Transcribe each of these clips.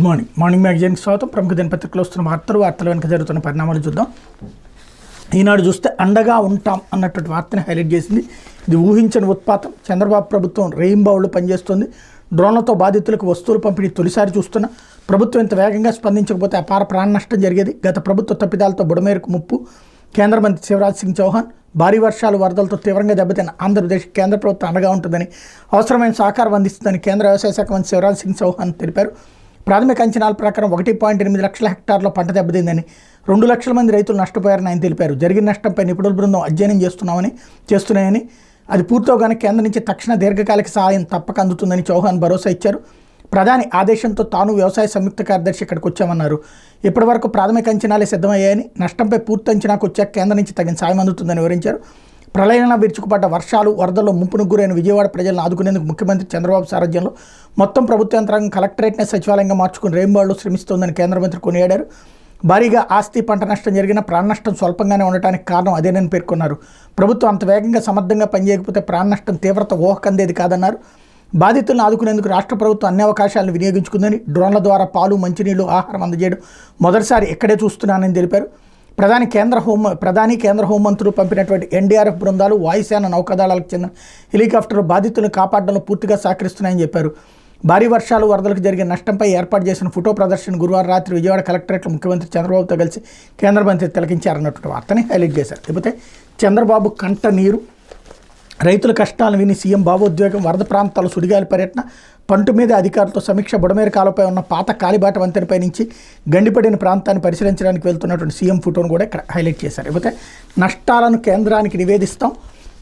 Morning మ్యాగజైన్కి స్వాగతం. ప్రముఖ దినపత్రికలో వస్తున్న వార్తలు వెనుక జరుగుతున్న పరిణామాలు చూద్దాం. ఈనాడు చూస్తే అండగా ఉంటాం అన్నటువంటి వార్తని హైలైట్ చేసింది. ఇది ఊహించని ఉత్పాతం. చంద్రబాబు ప్రభుత్వం రెయిన్బౌళ్ళు పనిచేస్తుంది. డ్రోన్లతో బాధితులకు వస్తువులు పంపిణీ తొలిసారి చూస్తున్న ప్రభుత్వం ఇంత వేగంగా స్పందించకపోతే అపార ప్రాణ నష్టం జరిగేది. గత ప్రభుత్వ తప్పిదాలతో బుడమేరకు ముప్పు. కేంద్ర మంత్రి శివరాజ్ సింగ్ చౌహాన్. భారీ వర్షాలు వరదలతో తీవ్రంగా దెబ్బతిన్న ఆంధ్రప్రదేశ్ కేంద్ర ప్రభుత్వం అండగా ఉంటుందని, అవసరమైన సహకారం అందిస్తుందని కేంద్ర వ్యవసాయ శాఖ మంత్రి శివరాజ్ సింగ్ చౌహాన్ తెలిపారు. ప్రాథమిక అంచనాల ప్రకారం 1.8 లక్షల హెక్టార్లో పంట దెబ్బతిందని, 2 లక్షల మంది రైతులు నష్టపోయారని ఆయన తెలిపారు. జరిగిన నష్టంపై నిపుణుల బృందం అధ్యయనం చేస్తున్నాయని, అది పూర్తవగానే కేంద్రం నుంచి తక్షణ దీర్ఘకాలిక సహాయం తప్పక అందుతుందని చౌహాన్ భరోసా ఇచ్చారు. ప్రధాని ఆదేశంతో తాను వ్యవసాయ సంయుక్త కార్యదర్శి ఇక్కడికి వచ్చామన్నారు. ఇప్పటి వరకు ప్రాథమిక అంచనాలే సిద్ధమయ్యాయని, నష్టంపై పూర్తి అంచనాకు వచ్చాక కేంద్రం నుంచి తగిన సాయం అందుతుందని వివరించారు. ప్రళయంలో విరుచుకుపడ్డ వర్షాలు, వరదల్లో ముంపును గురైన విజయవాడ ప్రజలను ఆదుకునేందుకు ముఖ్యమంత్రి చంద్రబాబు సారథ్యంలో మొత్తం ప్రభుత్వ యంత్రాంగం కలెక్టరేట్నే సచివాలయంగా మార్చుకుని రెయిన్బౌళ్ళు శ్రమిస్తోందని కేంద్ర మంత్రి కొనియాడారు. భారీగా ఆస్తి పంట నష్టం జరిగిన, ప్రాణ నష్టం స్వల్పంగానే ఉండటానికి కారణం అదేనని పేర్కొన్నారు. ప్రభుత్వం అంత వేగంగా సమర్థంగా పనిచేయకపోతే ప్రాణ నష్టం తీవ్రత ఊహకందేది కాదన్నారు. బాధితులను ఆదుకునేందుకు రాష్ట్ర ప్రభుత్వం అన్ని అవకాశాలను వినియోగించుకుందని, డ్రోన్ల ద్వారా పాలు, మంచినీళ్లు, ఆహారం అందజేయడం మొదటిసారి ఇక్కడే చూస్తున్నానని తెలిపారు. ప్రధాని కేంద్ర హోంమంత్రులు పంపినటువంటి ఎన్డీఆర్ఎఫ్ బృందాలు, వాయుసేన, నౌకాదళాలకు చెందిన హెలికాప్టర్లు బాధితులను కాపాడడంలో పూర్తిగా సహకరిస్తున్నాయని చెప్పారు. భారీ వర్షాలు, వరదలకు జరిగిన నష్టంపై ఏర్పాటు చేసిన ఫోటో ప్రదర్శన గురువారం రాత్రి విజయవాడ కలెక్టరేట్లో ముఖ్యమంత్రి చంద్రబాబుతో కలిసి కేంద్ర మంత్రి తిలకించారన్నటువంటి వార్తని హైలైట్ చేశారు. లేకపోతే చంద్రబాబు కంట నీరు, రైతుల కష్టాలను విని సీఎం భావోద్వేగం, వరద ప్రాంతాల సుడిగాలి పర్యటన, పంటు మీద అధికారులతో సమీక్ష, బుడమేరు కాలువపై ఉన్న పాత కాలిబాట వంతెనపై నుంచి గండిపడిన ప్రాంతాన్ని పరిశీలించడానికి వెళ్తున్నటువంటి సీఎం ఫోటోను కూడా ఇక్కడ హైలైట్ చేశారు. లేకపోతే నష్టాలను కేంద్రానికి నివేదిస్తాం.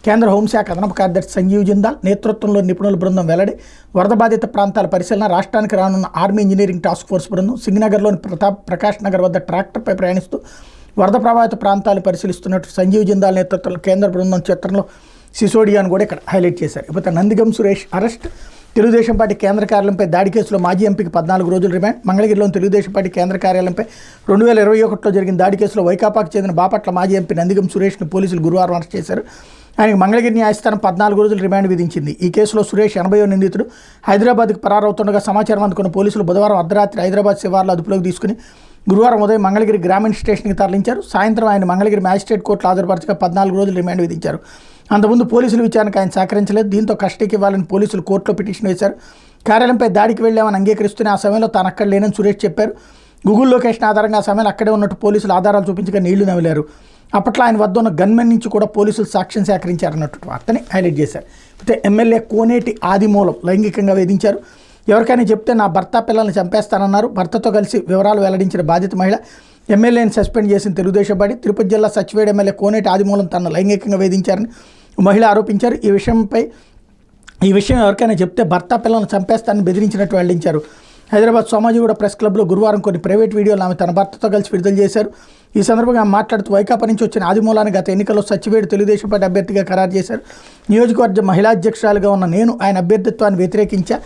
కేంద్ర హోంశాఖ అదనపు కార్యదర్శి సంజీవ్ జిందాల్ నేతృత్వంలో నిపుణుల బృందం వెల్లడి. వరద బాధిత ప్రాంతాల పరిశీలన. రాష్ట్రానికి రానున్న ఆర్మీ ఇంజనీరింగ్ టాస్క్ ఫోర్స్ బృందం సింగనగర్లోని ప్రకాష్ నగర్ వద్ద ట్రాక్టర్పై ప్రయాణిస్తూ వరద ప్రభావిత ప్రాంతాలు పరిశీలిస్తున్నట్టు సంజీవ్ జిందాల్ నేతృత్వంలో కేంద్ర బృందం చిత్రంలో సిసోడియాను కూడా ఇక్కడ హైలైట్ చేశారు. ఇకపోతే నందిగం సురేష్ అరెస్ట్. తెలుగుదేశం పార్టీ కేంద్ర కార్యాలయంపై దాడి కేసులో మాజీ ఎంపీకి 14 రోజులు రిమాండ్. మంగళగిరిలోని తెలుగుదేశం పార్టీ కేంద్ర కార్యాలయంపై 2021లో జరిగిన దాడి కేసులో వైకాపాకు చెందిన బాపట్ల మాజీ ఎంపీ నందిగం సురేష్ను పోలీసులు గురువారం అరెస్ట్ చేశారు. ఆయనకు మంగళగిరి న్యాయస్థానం 14 రోజులు రిమాండ్ విధించింది. ఈ కేసులో సురేష్ 80వ నిందితుడు. హైదరాబాద్కు పరారవుతుండగా సమాచారం అందుకున్న పోలీసులు బుధవారం అర్ధరాత్రి హైదరాబాద్ శివార్లో అదుపులోకి తీసుకుని గురువారం ఉదయం మంగళగిరి గ్రామీణ స్టేషన్కి తరలించారు. సాయంత్రం ఆయన మంగళగిరి మ్యాజిస్ట్రేట్ కోర్టులో హాజరుపరచగా 14 రోజులు రిమాండ్ విధించారు. అంతకుముందు పోలీసులు విచారణకు ఆయన సహకరించలేదు. దీంతో కస్టడీకి ఇవ్వాలని పోలీసులు కోర్టులో పిటిషన్ వేశారు. కార్యాలయంపై దాడికి వెళ్లామని అంగీకరిస్తూనే ఆ సమయంలో తాను అక్కడ లేనని సురేష్ చెప్పారు. గూగుల్ లొకేషన్ ఆధారంగా ఆ సమయంలో అక్కడే ఉన్నట్టు పోలీసులు ఆధారాలు చూపించగా నీళ్లు నవ్వలేరు. అప్పట్లో ఆయన వద్ద ఉన్న గన్మెన్ నుంచి కూడా పోలీసులు సాక్ష్యం సేకరించారన్నట్టు వార్తని హైలైట్ చేశారు. అయితే ఎమ్మెల్యే కోనేటి ఆదిమూలం లైంగికంగా వేధించారు. ఎవరికైనా చెప్తే నా భర్త పిల్లల్ని చంపేస్తానన్నారు. భర్తతో కలిసి వివరాలు వెల్లడించిన బాధిత మహిళ ఎమ్మెల్యేని సస్పెండ్ చేసిన తెలుగుదేశం పార్టీ. తిరుపతి జిల్లా సచివేడ్ ఎమ్మెల్యే కోనేటి ఆదిమూలం తనను లైంగికంగా వేధించారని మహిళ ఆరోపించారు. ఈ విషయం ఎవరికైనా చెప్తే భర్త పిల్లలను చంపేస్తానని బెదిరించినట్టు వెల్లడించారు. హైదరాబాద్ సోమాజిగూడ ప్రెస్ క్లబ్లో గురువారం కొన్ని ప్రైవేట్ వీడియోలు ఆమె తన భర్తతో కలిసి విడుదల చేశారు. ఈ సందర్భంగా ఆమె మాట్లాడుతూ వైకాపా నుంచి వచ్చిన ఆదిమూలాన్ని గత ఎన్నికల్లో సచివేడు తెలుగుదేశం పార్టీ అభ్యర్థిగా ఖరారు చేశారు. నియోజకవర్గ మహిళా అధ్యక్షురాలుగా ఉన్న నేను ఆయన అభ్యర్థిత్వాన్ని వ్యతిరేకించా.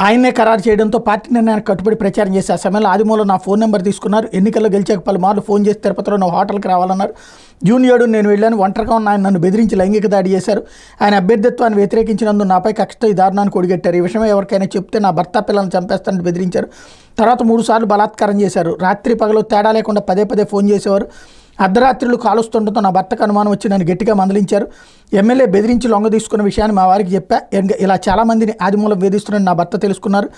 ఆయన్నే ఖరారు చేయడంతో పార్టీ నిర్ణయానికి కట్టుబడి ప్రచారం చేసి ఆ సమయంలో ఆదిమూలం నా ఫోన్ నెంబర్ తీసుకున్నారు. ఎన్నికల్లో గెలిచాక పలుమార్లు ఫోన్ చేసి తిరుపతిలో నా హోటల్కి రావాలన్నారు. జూన్ 7 నేను వెళ్ళాను. ఒంటరిగా ఉన్న ఆయన నన్ను బెదిరించి లైంగిక దాడి చేశారు. ఆయన అభ్యర్థిత్వాన్ని వ్యతిరేకించినందుకు నాపై కక్షతో ఈ దారుణాన్ని కొడిగట్టారు. ఈ విషయం ఎవరికైనా చెప్తే నా భర్త పిల్లలను చంపేస్తానని బెదిరించారు. తర్వాత 3 సార్లు బలాత్కారం చేశారు. రాత్రి పగలు తేడా లేకుండా పదే ఫోన్ చేసేవారు. అర్ధరాత్రులు కాలుస్తుండటంతో నా భర్తకు అనుమానం వచ్చి నన్ను గట్టిగా మందలించారు. ఎమ్మెల్యే బెదిరించి లొంగ తీసుకున్న విషయాన్ని మా వారికి చెప్పా. ఇలా చాలామందిని ఆదిమూలం వేధిస్తున్నారని నా భర్త తెలుసుకున్నారు.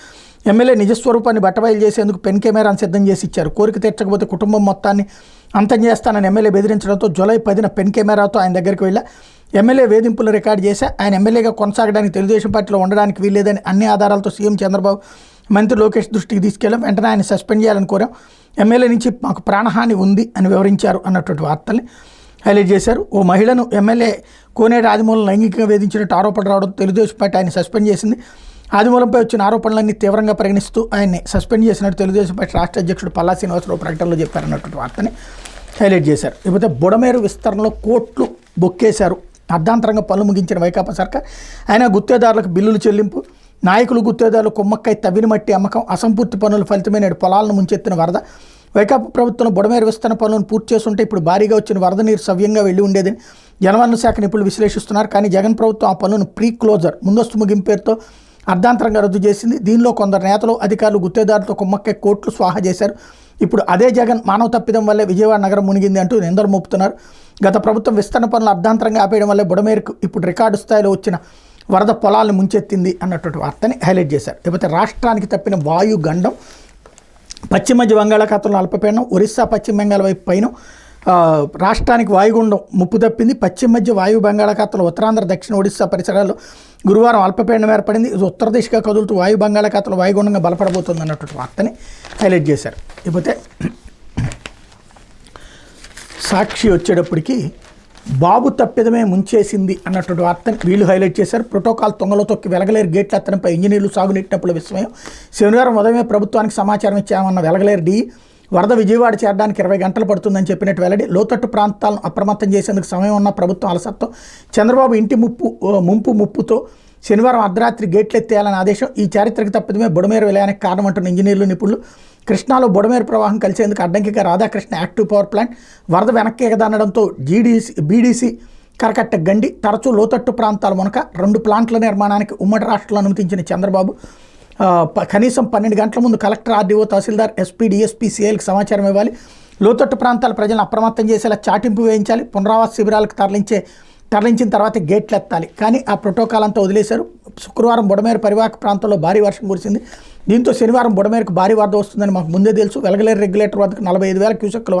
ఎమ్మెల్యే నిజస్వరూపాన్ని బట్టబయలు చేసేందుకు పెన్ కెమెరాను సిద్ధం చేసి ఇచ్చారు. కోరిక తీర్చకపోతే కుటుంబం మొత్తాన్ని అంతం చేస్తానని ఎమ్మెల్యే బెదిరించడంతో జూలై 10న పెన్ కెమెరాతో ఆయన దగ్గరికి వెళ్ళా. ఎమ్మెల్యే వేధింపులు రికార్డు చేశా. ఆయన ఎమ్మెల్యేగా కొనసాగడానికి తెలుగుదేశం పార్టీలో ఉండడానికి వీల్లేదని అన్ని ఆధారాలతో సీఎం చంద్రబాబు, మంత్రి లోకేష్ దృష్టికి తీసుకెళ్లాం. వెంటనే ఆయన సస్పెండ్ చేయాలని కోరాం. ఎమ్మెల్యే నుంచి మాకు ప్రాణహాని ఉంది అని వివరించారు అన్నటువంటి వార్తల్ని హైలైట్ చేశారు. ఓ మహిళను ఎమ్మెల్యే కోనేటి ఆదిమూలం లైంగికంగా వేధించినట్టు ఆరోపణలు రావడం తెలుగుదేశం పార్టీ ఆయన సస్పెండ్ చేసింది. ఆదిమూలంపై వచ్చిన ఆరోపణలన్నీ తీవ్రంగా పరిగణిస్తూ ఆయన్ని సస్పెండ్ చేసినట్టు తెలుగుదేశం పార్టీ రాష్ట్ర అధ్యక్షుడు పల్లా శ్రీనివాసరావు ప్రకటనలో చెప్పారన్నటువంటి వార్తని హైలైట్ చేశారు. ఇకపోతే బుడమేరు విస్తరణలో కోట్లు బొక్కేశారు. అర్ధాంతరంగా పనులు ముగించిన వైకాపా సర్కార్ అయినా గుత్తేదారులకు బిల్లులు చెల్లింపు, నాయకులు గుత్తేదారులు కుమ్మక్కై తవ్విన మట్టి అమ్మకం, అసంపూర్తి పనుల ఫలితమే నేడు పొలాలను ముంచెత్తిన వరద. వైకాపా ప్రభుత్వం బుడమేరు విస్తరణ పనులను పూర్తి చేస్తుంటే ఇప్పుడు భారీగా వచ్చిన వరద నీరు సవ్యంగా వెళ్ళి ఉండేదని జలవనరుల శాఖ నిపుణులు విశ్లేషిస్తున్నారు. కానీ జగన్ ప్రభుత్వం ఆ పనులను ప్రీ క్లోజర్ ముందస్తు ముగింపు పేరుతో అర్ధాంతరంగా రద్దు చేసింది. దీనిలో కొందరు నేతలు అధికారులు గుత్తేదారులతో కుమ్మక్కే కోట్లు స్వాహా చేశారు. ఇప్పుడు అదే జగన్ మానవ తప్పిదం వల్లే విజయవాడ నగరం మునిగింది అంటూ నిందలు మోపుతున్నారు. గత ప్రభుత్వం విస్తరణ పనులు అర్ధాంతరంగా ఆపేయడం వల్లే బుడమేరుకు ఇప్పుడు రికార్డు స్థాయిలో వచ్చిన వరద పొలాలను ముంచెత్తింది అన్నటువంటి వార్తని హైలైట్ చేశారు. లేకపోతే రాష్ట్రానికి తప్పిన వాయుగండం, పశ్చిమ మధ్య బంగాళాఖాతంలో అల్పపీడనం, ఒరిస్సా పశ్చిమ బెంగాల్ వైపు పైన రాష్ట్రానికి వాయుగుండం ముప్పు తప్పింది. పశ్చిమ మధ్య వాయు బంగాళాఖాతంలో ఉత్తరాంధ్ర, దక్షిణ ఒడిశా పరిసరాల్లో గురువారం అల్పపీడనం ఏర్పడింది. ఇది ఉత్తర దిశగా కదులుతూ వాయు బంగాళాఖాతంలో వాయుగుండంగా బలపడబోతుంది అన్నటువంటి వార్తని హైలైట్ చేశారు. ఇకపోతే సాక్షి వచ్చేటప్పటికి బాబు తప్పిదమే ముంచేసింది అన్నటువంటి వార్తని వీళ్ళు హైలైట్ చేశారు. ప్రోటోకాల్ తొంగలో తొక్కి వెలగలేరు గేట్ల ఎత్తడంపై ఇంజనీర్లు సాగునీటినప్పుడు విస్మయం. శనివారం ఉదయమే ప్రభుత్వానికి సమాచారం ఇచ్చామన్న వెలగలేరు డి వరద విజయవాడ చేరడానికి 20 గంటలు పడుతుందని చెప్పినట్టు వెల్లడి. లోతట్టు ప్రాంతాలను అప్రమత్తం చేసేందుకు సమయం ఉన్న ప్రభుత్వం అలసత్వం. చంద్రబాబు ఇంటి ముప్పుతో శనివారం అర్ధరాత్రి గేట్లు ఎత్తేయాలని ఆదేశం. ఈ చారిత్రక తప్పిదమే బుడమేరు విలయానికి కారణం అంటున్న ఇంజనీర్లు నిపుణులు. కృష్ణాలో బుడమేరు ప్రవాహం కలిసేందుకు అడ్డంకిగా రాధాకృష్ణ యాక్టివ్ పవర్ ప్లాంట్ వరద వెనక్కి ఎగదనడంతో బీడీసీ కరకట్ట గండి. తరచూ లోతట్టు ప్రాంతాల మునక 2 ప్లాంట్ల నిర్మాణానికి ఉమ్మడి రాష్ట్రంలో అనుమతించిన చంద్రబాబు కనీసం 12 గంటల ముందు కలెక్టర్, ఆర్డీఓ, తహసీల్దార్, ఎస్పీ, డిఎస్పీ, సిఐలకు సమాచారం ఇవ్వాలి. లోతట్టు ప్రాంతాల ప్రజలను అప్రమత్తం చేసేలా చాటింపు వేయించాలి. పునరావాస శిబిరాలకు తరలించిన తర్వాత గేట్లు ఎత్తాలి. కానీ ఆ ప్రోటోకాల్ అంతా వదిలేశారు. శుక్రవారం బుడమేరు పరివాహక ప్రాంతంలో భారీ వర్షం కురిసింది. దీంతో శనివారం బుడమేరుకు భారీ వరద వస్తుందని మాకు ముందే తెలుసు. వెలగలేరు రెగ్యులేటర్ వద్దకు 45,000 క్యూసెక్కుల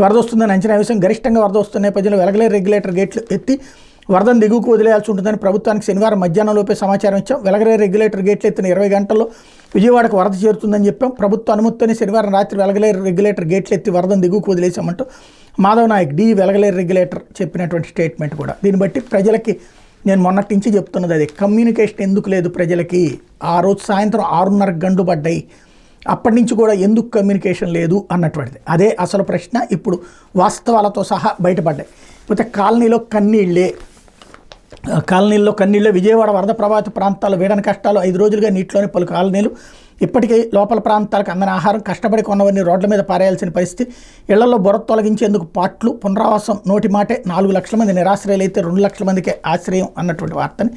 వరద వస్తుందని అంచనా వేసాం. గరిష్టంగా వరద వస్తున్న నేపథ్యంలో వెలగలేరు రెగ్యులేటర్ గేట్లు ఎత్తి వరదను దిగువకు వదిలేయాల్సి ఉంటుందని ప్రభుత్వానికి శనివారం మధ్యాహ్నంలోపే సమాచారం ఇచ్చాం. వెలగలేరు రెగ్యులేటర్ గేట్లు ఎత్తిన 20 గంటల్లో విజయవాడకు వరద చేరుతుందని చెప్పాం. ప్రభుత్వ అనుమతితోనే శనివారం రాత్రి వెలగలేరు రెగ్యులేటర్ గేట్లు ఎత్తి వరదను దిగువకు వదిలేసామంటూ మాధవ్ నాయక్ వెలగలేరు రెగ్యులేటర్ చెప్పినటువంటి స్టేట్మెంట్ కూడా. దీన్ని బట్టి ప్రజలకి నేను మొన్నటి నుంచి చెప్తున్నది అదే, కమ్యూనికేషన్ ఎందుకు లేదు ప్రజలకి. ఆ రోజు సాయంత్రం 6:30 గంటలు పడ్డాయి, అప్పటి నుంచి కూడా ఎందుకు కమ్యూనికేషన్ లేదు అన్నటువంటిది అదే అసలు ప్రశ్న. ఇప్పుడు వాస్తవాలతో సహా బయటపడ్డాయి. అయితే కాలనీలో కన్నీళ్ళే. విజయవాడ వరద ప్రభావిత ప్రాంతాల్లో వీడని కష్టాలు. 5 రోజులుగా నీటిలోని పలు కాలనీలు. ఇప్పటికే లోపల ప్రాంతాలకు అందని ఆహారం, కష్టపడి కొన్నవన్నీ రోడ్ల మీద పారేయాల్సిన పరిస్థితి. ఇళ్లలో బురద తొలగించేందుకు పాట్లు. పునరావాసం నోటి మాటే. 4 లక్షల మంది నిరాశ్రయులైతే 2 లక్షల మందికే ఆశ్రయం అన్నటువంటి వార్తని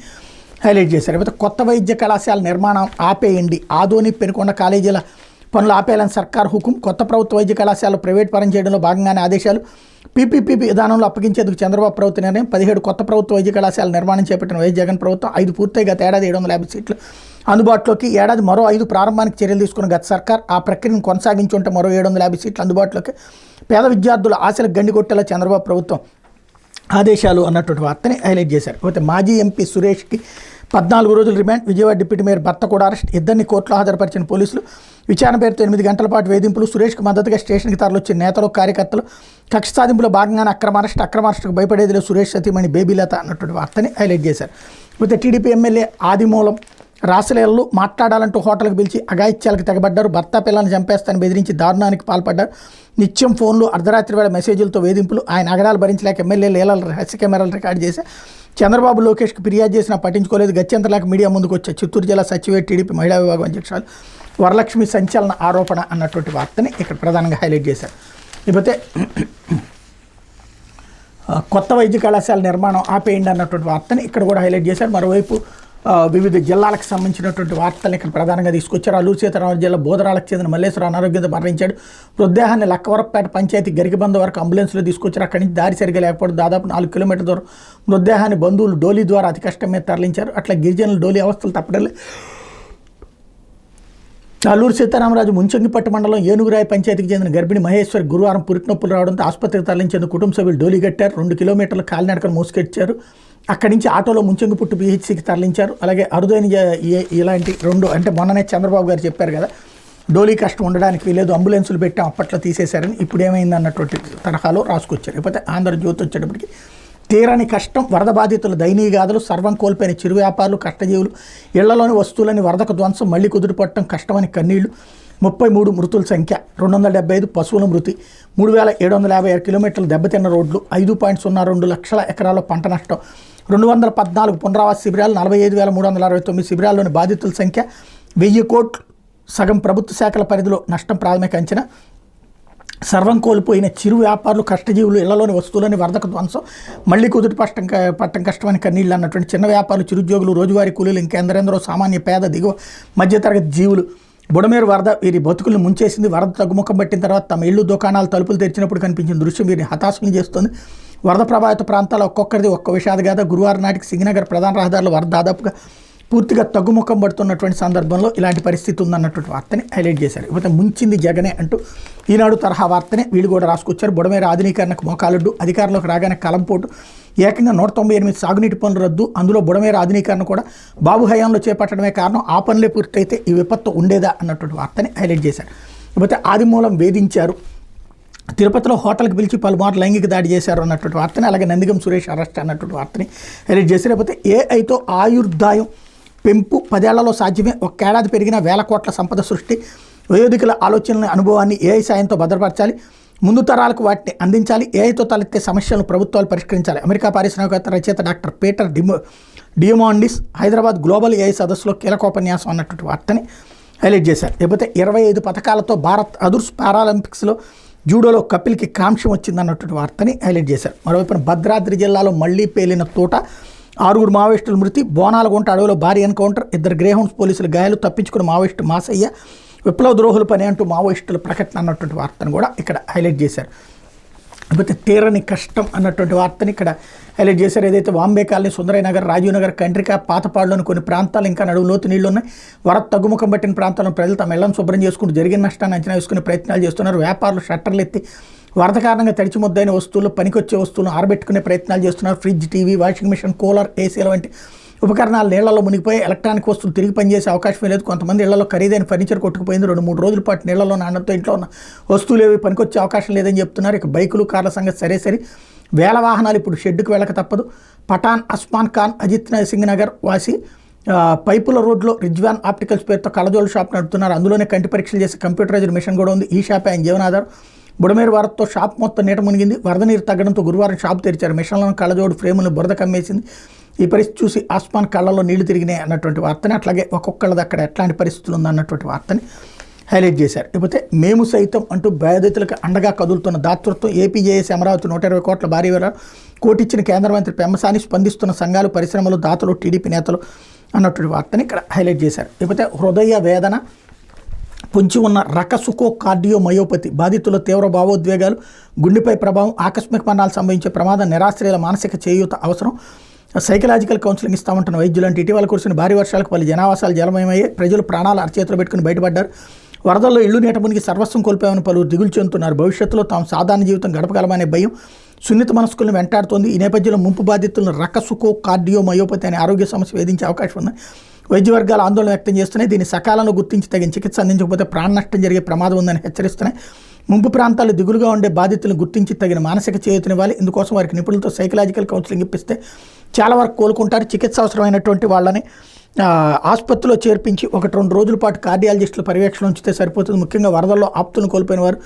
హైలైట్ చేశారు. అయితే కొత్త వైద్య కళాశాల నిర్మాణం ఆపేయండి. ఆదోని, పెనుకొండ కాలేజీల పనులు ఆపేయాలని సర్కార్ హుకుం. కొత్త ప్రభుత్వ వైద్య కళాశాలలు ప్రైవేట్ పరం చేయడంలో భాగంగానే ఆదేశాలు. పీపీపీ విధానంలో అప్పగించేందుకు చంద్రబాబు ప్రభుత్వ నిర్ణయం. 17 కొత్త ప్రభుత్వ వైద్య కళాశాల నిర్మాణం చేపట్టిన వైఎస్ జగన్ ప్రభుత్వం. 5 పూర్తయి గత ఏడాది 750 సీట్లు అందుబాటులోకి. ఏడాది మరో 5 ప్రారంభానికి చర్యలు తీసుకున్న గత సర్కార్ ఆ ప్రక్రియను కొనసాగించుంటే మరో 750 సీట్లు అందుబాటులోకి. పేద విద్యార్థుల ఆశలకు గండి కొట్టేలా చంద్రబాబు ప్రభుత్వం ఆదేశాలు అన్నటువంటి వార్తని హైలైట్ చేశారు. అయితే మాజీ ఎంపీ సురేష్కి 14 రోజులు రిమాండ్. విజయవాడ డిప్యూటీ మేయర్ భర్త కూడా అరెస్ట్. ఇద్దరిని కోర్టులో హాజరుపరిచిన పోలీసులు. విచారణ పేరుతో 8 గంటల పాటు వేధింపులు. సురేష్కి మద్దతుగా స్టేషన్కి తరలిొచ్చిన నేతలు, కార్యకర్తలు. కక్ష సాధింపులో భాగంగానే అక్రమ అరెస్టుకు భయపడేదిలో సురేష్ సతీమణి బేబీలత అన్నటువంటి వార్తని హైలైట్ చేశారు. అయితే టీడీపీ ఎమ్మెల్యే ఆదిమూలం రాసలేళ్లు మాట్లాడాలంటూ హోటల్కి పిలిచి అఘాయిత్యాలకు తెగబడ్డారు. భర్త పిల్లల్ని చంపేస్తానని బెదిరించి దారుణానికి పాల్పడ్డారు. నిత్యం ఫోన్లు, అర్ధరాత్రి వేళ మెసేజ్లతో వేధింపులు. ఆయన అగడాలు భరించలేక ఎమ్మెల్యే లీలల రహస్య కెమెరాలు రికార్డు చేసి చంద్రబాబు, లోకేష్కి ఫిర్యాదు చేసినా పట్టించుకోలేదు. గత్యంతరలేక మీడియా ముందుకు వచ్చే చిత్తూరు జిల్లా సచివేట్ టీడీపీ మహిళా విభాగం అధ్యక్షురాలు వరలక్ష్మి సంచలన ఆరోపణ అన్నటువంటి వార్తని ఇక్కడ ప్రధానంగా హైలైట్ చేశారు. ఇకపోతే కొత్త వైద్య కళాశాల నిర్మాణం ఆపేయండి అన్నటువంటి వార్తని ఇక్కడ కూడా హైలైట్ చేశారు. మరోవైపు వివిధ జిల్లాలకు సంబంధించినటువంటి వార్తలను ఇక్కడ ప్రధానంగా తీసుకొచ్చారు. అల్లూరు సీతారామరాజు జిల్లా బోధరాలకు చెందిన మల్లేశ్వర అనారోగ్యంతో మరణించాడు. మృతదేహాన్ని లక్కవరపేట పంచాయతీ గరికబంద వరకు అంబులెన్స్లో తీసుకొచ్చారు. అక్కడి నుంచి దారి సరిగా లేకపోవడం దాదాపు 4 కిలోమీటర్ల దూరం మృతదేహాన్ని బంధువులు డోలీ ద్వారా అతి కష్టం మీద తరలించారు. అట్లా గిరిజనులు డోలీ అవస్థలు తప్పడలే. అల్లూరు సీతారామరాజు ముంచంగిపట్టు మండలం ఏనుగురాయి పంచాయతీకి చెందిన గర్భిణి మహేశ్వరి గురువారం పురిటినొప్పులు రావడంతో ఆసుపత్రికి తరలించేందుకు కుటుంబ సభ్యులు డోలీ కట్టారు. 2 కిలోమీటర్ల కాలినడకను మోసుకొచ్చారు. అక్కడి నుంచి ఆటోలో ముంచంగిపుట్టు పిహెచ్సికి తరలించారు. అలాగే అరుదైన ఇలాంటి 2 అంటే మొన్ననే చంద్రబాబు గారు చెప్పారు కదా, డోలీ కష్టం ఉండడానికి వీలేదు, అంబులెన్సులు పెట్టాం అప్పట్లో తీసేశారని. ఇప్పుడు ఏమైంది అన్నటువంటి తరహాలో రాసుకొచ్చారు. లేకపోతే ఆంధ్రజ్యోతి వచ్చేటప్పటికి తీరని కష్టం, వరద బాధితుల దయనీయగాథలు, సర్వం కోల్పోయిన చిరు వ్యాపారులు, కష్టజీవులు, ఇళ్లలోని వస్తువులని వరదకు ధ్వంసం, మళ్లీ కుదురుపట్టడం కష్టమని కన్నీళ్లు. 33 మృతుల సంఖ్య, 275 పశువుల మృతి, 3756 కిలోమీటర్లు దెబ్బతిన్న రోడ్లు, 5.02 లక్షల ఎకరాల్లో పంట నష్టం, 214 పునరావాస శిబిరాలు, 45,369 శిబిరాల్లోని బాధితుల సంఖ్య 1000 కోట్లు, సగం ప్రభుత్వ శాఖల పరిధిలో నష్టం ప్రాథమిక అంచనా. సర్వం కోల్పోయిన చిరు వ్యాపారులు, కష్టజీవులు, ఇళ్లలోని వస్తువులని వరదకు ధ్వంసం, మళ్లీ కుదుటి పట్టం కష్టమని కన్నీళ్ళు అన్నటువంటి చిన్న వ్యాపారులు, చిరుద్యోగులు, రోజువారీ కూలీలు, ఇంకెందరెందరో సామాన్య పేద దిగువ మధ్యతరగతి జీవులు. బుడమేరు వరద వీరి బతుకులను ముంచేసింది. వరద తగ్గుముఖం పట్టిన తర్వాత తమ ఇళ్లు, దుకాణాలు తలుపులు తెరిచినప్పుడు కనిపించిన దృశ్యం వీరిని హతాశులు చేస్తుంది. వరద ప్రభావిత ప్రాంతాల్లో ఒక్కొక్కరిది ఒక్క విషాదగాథ. గురువారం నాటికి సింగనగర్ ప్రధాన రహదారుల వరద దాదాపుగా పూర్తిగా తగ్గుముఖం పడుతున్నటువంటి సందర్భంలో ఇలాంటి పరిస్థితి ఉందన్నటువంటి వార్తని హైలైట్ చేశారు. ఇకపోతే ముంచింది జగనే అంటూ ఈనాడు తరహా వార్తనే వీళ్ళు కూడా రాసుకొచ్చారు. బుడమేరు ఆధునీకరణకు మోకాలడ్డు, అధికారంలోకి రాగానే కలంపోటు, ఏకంగా 198 సాగునీటి పనులు రద్దు, అందులో బుడమేరు ఆధునీకరణ కూడా బాబు హయాంలో చేపట్టడమే కారణం, ఆ పనులే పూర్తయితే ఈ విపత్తు ఉండేదా అన్నటువంటి వార్తని హైలైట్ చేశారు. ఇకపోతే ఆదిమూలం వేధించారు, తిరుపతిలో హోటల్కి పిలిచి పలుమార్లు లైంగిక దాడి చేశారు అన్నటువంటి వార్తని, అలాగే నందిగం సురేష్ అరెస్ట్ అన్నటువంటి వార్తని హైలైట్ చేశారు. లేకపోతే ఏఐతో ఆయుర్దాయం పెంపు 10 ఏళ్లలో సాధ్యమే, ఒక్కేడాది పెరిగిన వేల కోట్ల సంపద సృష్టి, వయోధికుల ఆలోచనల అనుభవాన్ని ఏఐ సాయంతో భద్రపరచాలి, ముందు తరాలకు వాటిని అందించాలి, ఏఐతో తలెత్తే సమస్యలను ప్రభుత్వాలు పరిష్కరించాలి. అమెరికా పారిశ్రామికవేత్త రచయిత doctor Peter Diamandis Hyderabad global AI సదస్సులో కీలకోపన్యాసం అన్నటువంటి వార్తని హైలైట్ చేశారు. లేకపోతే 25 పథకాలతో భారత్ అదుర్స్ పారాలింపిక్స్లో జూడోలో కపిల్కి కాంక్షం వచ్చిందన్నటువంటి వార్తని హైలైట్ చేశారు. మరోవైపున భద్రాద్రి జిల్లాలో మళ్లీ పేలిన తోట, 6 మావోయిస్టుల మృతి, బోనాలగుంట అడవిలో భారీ ఎన్కౌంటర్, 2 గ్రేహౌండ్స్ పోలీసులు గాయాలు, తప్పించుకున్న మావోయిస్టు మాసయ్య, విప్లవ ద్రోహుల పని అంటూ మావోయిస్టుల ప్రకటన అన్నటువంటి వార్తను కూడా ఇక్కడ హైలైట్ చేశారు. లేకపోతే తీరని కష్టం అన్నటువంటి వార్తని ఇక్కడ హైలైట్ చేశారు. ఏదైతే వాంబే కాలనీ, సుందరయ్య నగర్, రాజీవ్ నగర్, కండ్రిక, పాతపాడులోని కొన్ని ప్రాంతాలు ఇంకా నడువు లోతు నీళ్లు ఉన్నాయి. వరద తగ్గుముఖం పట్టిన ప్రాంతాలను ప్రజలు తమ ఇళ్లను శుభ్రం చేసుకుంటూ జరిగిన నష్టాన్ని అంచనా వేసుకునే ప్రయత్నాలు చేస్తున్నారు. వ్యాపారులు షట్టర్లు ఎత్తి వరద కారణంగా తడిచి ముద్దైన వస్తువులు, పనికొచ్చే వస్తువులను ఆరబెట్టుకునే ప్రయత్నాలు చేస్తున్నారు. Fridge, TV, washing machine, cooler, ఏసీల వంటి ఉపకరణాలు నీళ్లలో మునిగిపోయి ఎలక్ట్రానిక్ వస్తువులు తిరిగి పనిచేసే అవకాశమే లేదు. కొంతమంది ఇళ్లలో ఖరీదైన ఫర్నిచర్ కొట్టుకుపోయింది. 2-3 రోజుల పాటు నీళ్లలో నాన్నతో ఇంట్లో ఉన్న వస్తువులు ఏవి పనికొచ్చే అవకాశం లేదని చెప్తున్నారు. ఇక బైకులు, కార్ల సంగతి సరే వేల వాహనాలు ఇప్పుడు షెడ్డుకు వెళ్ళక తప్పదు. పఠాన్, అస్మాన్ ఖాన్, అజిత్ సింగ్ నగర్ వాసి పైపుల రోడ్లో రిజ్వాన్ ఆప్టికల్స్ పేరుతో కళ్ళజోళ్ళు షాప్ నడుపుతున్నారు. అందులోనే కంటి పరీక్షలు చేసే కంప్యూటరైజ్డ్ మిషన్ కూడా ఉంది. ఈ షాప్ ఆయన జీవనాధారం. బుడమేరు వరదతో షాప్ మొత్తం నీట మునిగింది. వరద నీరు తగ్గడంతో గురువారం షాప్ తెరిచారు. మిషన్లను, కళ్ళజోడు ఫ్రేములను బురద కమ్మేసింది. ఈ పరిస్థితి చూసి ఆస్మాన్ కళ్ళల్లో నీళ్లు తిరిగినాయి అన్నటువంటి వార్తని, అట్లాగే ఒక్కొక్కళ్ళది అక్కడ ఎట్లాంటి పరిస్థితులు ఉందన్నటువంటి వార్తని హైలైట్ చేశారు. లేకపోతే మేము సైతం అంటూ బాధితులకు అండగా కదులుతున్న దాతృత్వం, ఏపీజేఎస్ అమరావతి 120 కోట్ల భారీ కోటిచ్చిన కేంద్ర మంత్రి పెమ్మసాని, స్పందిస్తున్న సంఘాలు, పరిశ్రమలు, దాతలు, టీడీపీ నేతలు అన్నటువంటి వార్తని ఇక్కడ హైలైట్ చేశారు. లేకపోతే హృదయ వేదన పొంచి ఉన్న రకసుకో కార్డియోమయోపతి బాధితుల తీవ్ర భావోద్వేగాలు, గుండెపై ప్రభావం, ఆకస్మిక మరణాలు సంభవించే ప్రమాదం, నిరాశ్రయుల మానసిక చేయూత అవసరం, సైకలాజికల్ కౌన్సిలింగ్ ఇస్తామంటున్న వైద్యులు. అంటే ఇటీవల కురిసిన భారీ వర్షాలకు పలు జనావాసాలు జలమయమయ్యాయి. ప్రజలు ప్రాణాలు అరచేతులు పెట్టుకుని బయటపడ్డారు. వరదల్లో ఇళ్లు నీట మునిగి సర్వస్వం కోల్పోయామని పలువురు దిగులు చెందుతున్నారు. భవిష్యత్తులో తాము సాధారణ జీవితం గడపగలమనే భయం సున్నిత మనస్కులను వెంటాడుతోంది. ఈ నేపథ్యంలో ముంపు బాధితులను రకసుకో కార్డియోమయోపతి అనే ఆరోగ్య సమస్య వేధించే అవకాశం ఉంది. వైద్య వర్గాలు ఆందోళన వ్యక్తం చేస్తున్నాయి. దీన్ని సకాలంలో గుర్తించి తగిన చికిత్స అందించకపోతే ప్రాణ నష్టం జరిగే ప్రమాదం ఉందని హెచ్చరిస్తున్నాయి. ముంపు ప్రాంతాల్లో దిగులుగా ఉండే బాధితులను గుర్తించి తగిన మానసిక చేయూతనివ్వాలి. ఇందుకోసం వారికి నిపుణులతో సైకలాజికల్ కౌన్సిలింగ్ ఇప్పిస్తే చాలా వరకు కోలుకుంటారు. చికిత్స అవసరమైనటువంటి వాళ్ళని ఆసుపత్రిలో చేర్పించి 1-2 రోజుల పాటు కార్డియాలజిస్టుల పర్యవేక్షణ ఉంచితే సరిపోతుంది. ముఖ్యంగా వరదల్లో ఆప్తులను కోల్పోయిన వారు,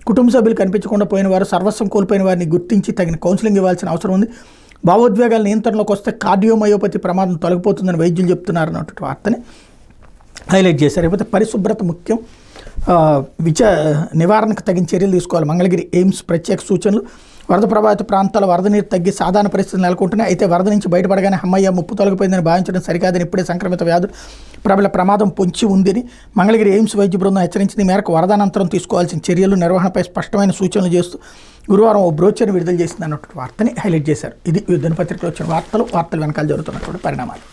కుటుంబ సభ్యులు కనిపించకుండా పోయిన వారు, సర్వస్వం కోల్పోయిన వారిని గుర్తించి తగిన కౌన్సిలింగ్ ఇవ్వాల్సిన అవసరం ఉంది. భావోద్వేగాల నియంత్రణలోకి వస్తే కార్డియోమయోపతి ప్రమాదం తొలగిపోతుందని వైద్యులు చెప్తున్నారు అన్నటువంటి వార్తని హైలైట్ చేశారు. లేకపోతే పరిశుభ్రత ముఖ్యం, నివారణకు తగిన చర్యలు తీసుకోవాలి. మంగళగిరి ఎయిమ్స్ ప్రత్యేక సూచనలు. వరద ప్రభావిత ప్రాంతాల వరద నీరు తగ్గి సాధారణ పరిస్థితులు నెలకొంటున్నాయి. అయితే వరద నుంచి బయటపడగానే అమ్మయ్య ముప్పు తొలగిపోయిందని భావించడం సరికాదని, ఇప్పుడే సంక్రమిత వ్యాధులు ప్రబల ప్రమాదం పొంచి ఉందని మంగళగిరి ఎయిమ్స్ వైద్య బృందం హెచ్చరించింది. మేరకు వరదానంతరం తీసుకోవాల్సిన చర్యలు, నిర్వహణపై స్పష్టమైన సూచనలు చేస్తూ గురువారం ఓ బ్రోచర్ని విడుదల చేసింది అన్నటువంటి వార్తని హైలైట్ చేశారు. ఇది దినపత్రికలో వచ్చిన వార్తలు వెనకాల జరుగుతున్నటువంటి పరిణామాలు.